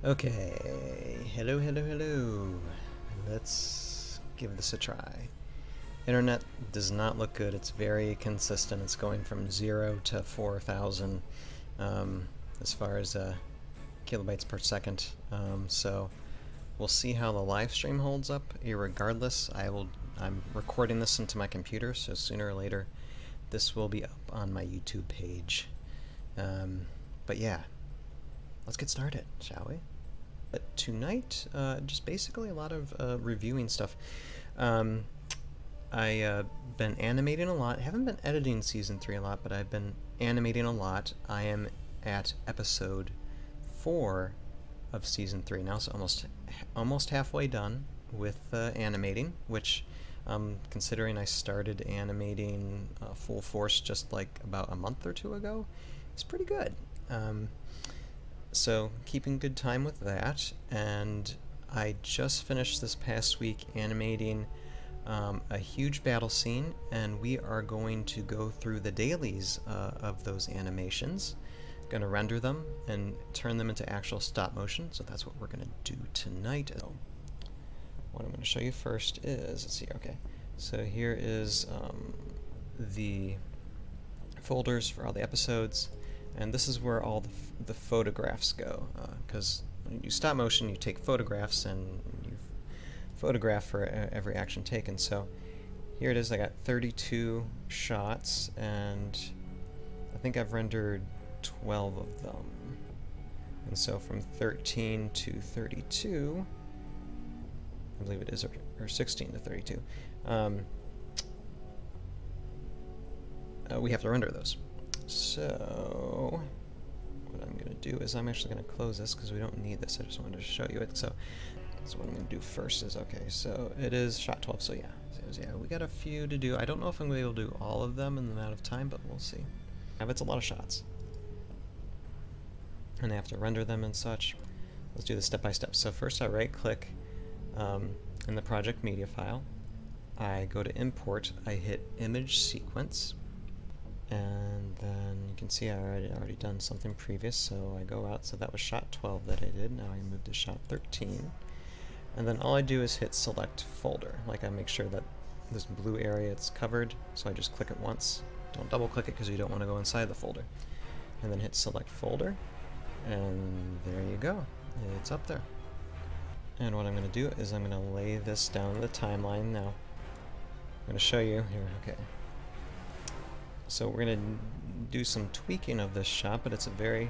Okay, hello. Let's give this a try. Internet does not look good. It's very consistent. It's going from 0 to 4,000 as far as kilobytes per second. So we'll see how the live stream holds up. Irregardless, I'm recording this into my computer, so sooner or later this will be up on my YouTube page. But yeah, let's get started, shall we? But tonight, just basically a lot of reviewing stuff. I've been animating a lot. Haven't been editing Season 3 a lot, but I've been animating a lot. I am at episode 4 of Season 3 now, so almost halfway done with animating, which considering I started animating full force just like about a month or two ago, it's pretty good. So keeping good time with that, and I just finished this past week animating a huge battle scene, and we are going to go through the dailies of those animations. Going to render them and turn them into actual stop motion, so that's what we're going to do tonight. What I'm going to show you first is, let's see, okay, so here is the folders for all the episodes. And this is where all the photographs go, because when you do stop motion, you take photographs and you photograph for every action taken. So here it is. I got 32 shots, and I think I've rendered 12 of them. And so from 13 to 32, I believe it is, or 16 to 32, we have to render those. So what I'm going to do is I'm actually going to close this because we don't need this. I just wanted to show you it. So what I'm going to do first is, okay, so it is shot 12, so yeah. We got a few to do. I don't know if I'm going to be able to do all of them in the amount of time, but we'll see. It's a lot of shots. And I have to render them and such. Let's do this step by step. So first I right click in the project media file. I go to import, I hit image sequence. And then you can see I already done something previous, so I go out. So that was shot 12 that I did. Now I move to shot 13. And then all I do is hit select folder. Like, I make sure that this blue area is covered, so I just click it once. Don't double click it because you don't want to go inside the folder. And then hit select folder, and there you go. It's up there. And what I'm going to do is I'm going to lay this down the timeline now. I'm going to show you here. Okay. So we're going to do some tweaking of this shot, but it's a very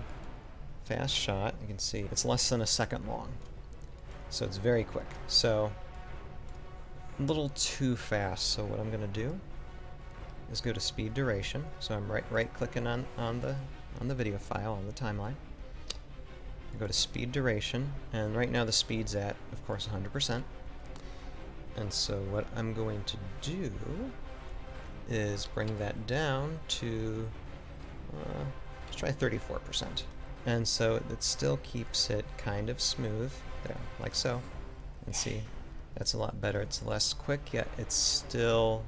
fast shot. You can see it's less than a second long. So it's very quick. So a little too fast. So what I'm going to do is go to speed duration. So I'm right clicking on the video file on the timeline. I go to speed duration, and right now the speed's at, of course, 100%. And so what I'm going to do is bring that down to, let's try 34%. And so it still keeps it kind of smooth, there, like so. And see, that's a lot better. It's less quick, yet it's still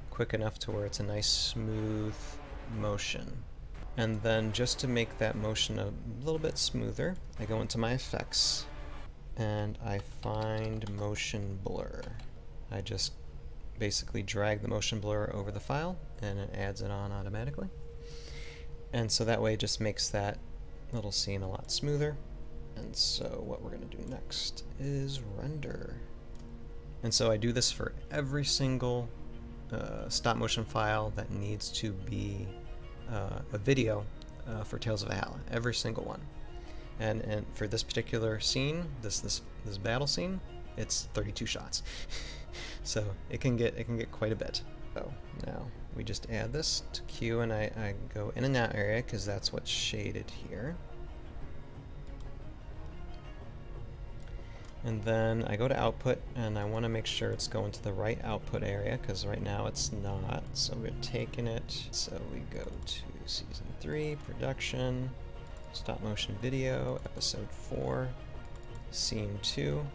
quick enough to where it's a nice smooth motion. And then just to make that motion a little bit smoother, I go into my effects, and I find motion blur. I just basically drag the motion blur over the file, and it adds it on automatically. And so that way it just makes that little scene a lot smoother. And so what we're going to do next is render. And so I do this for every single stop motion file that needs to be a video for Tales of Valhalla, every single one. And for this particular scene, this battle scene, it's 32 shots. So it can get quite a bit. So now we just add this to queue, and I go in and out area because that's what's shaded here. And then I go to output, and I want to make sure it's going to the right output area because right now it's not. So we're taking it. So we go to Season 3, Production, Stop Motion Video, Episode 4, Scene 2.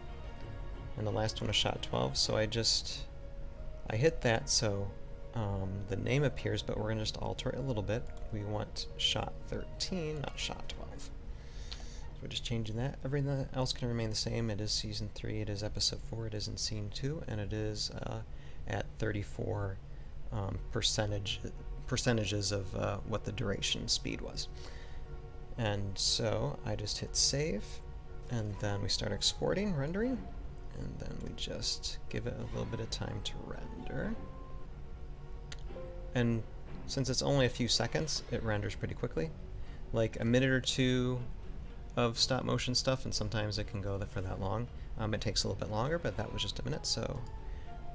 And the last one is shot 12, so I hit that so the name appears, but we're going to just alter it a little bit. We want shot 13, not shot 12. So we're just changing that. Everything else can remain the same. It is Season 3, it is Episode 4, it is in Scene 2, and it is at 34 percentages of what the duration speed was. And so I just hit save, and then we start exporting, rendering, and then we just give it a little bit of time to render. And since it's only a few seconds, it renders pretty quickly. Like a minute or two of stop motion stuff, and sometimes it can go for that long. It takes a little bit longer, but that was just a minute, so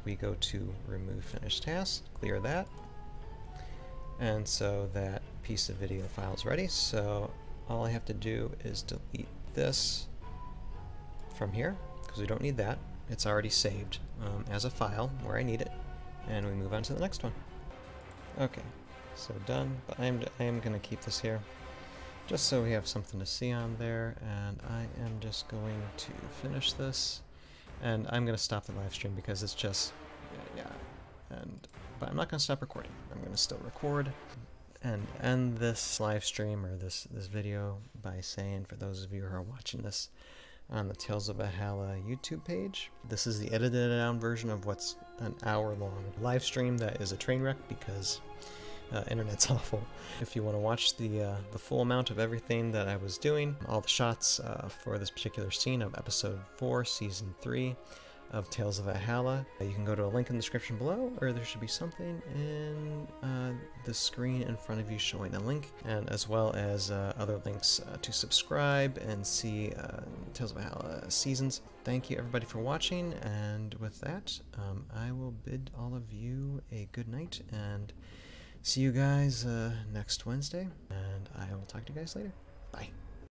we go to remove finished task, clear that, and so that piece of video file is ready. So all I have to do is delete this from here, because we don't need that. It's already saved as a file where I need it, and we move on to the next one. Okay, so done, but I am going to keep this here, just so we have something to see on there, and I am just going to finish this, and I'm going to stop the live stream because it's just, but I'm not going to stop recording. I'm going to still record and end this live stream or this video by saying, for those of you who are watching this on the Tales of Valhalla YouTube page, this is the edited down version of what's an hour-long live stream that is a train wreck because internet's awful. If you want to watch the full amount of everything that I was doing, all the shots for this particular scene of Episode 4, Season 3 of Tales of Valhalla, you can go to a link in the description below, or there should be something in the screen in front of you showing a link, and as well as other links to subscribe and see Tales of Valhalla seasons. Thank you everybody for watching, and with that, I will bid all of you a good night, and see you guys next Wednesday, and I will talk to you guys later. Bye.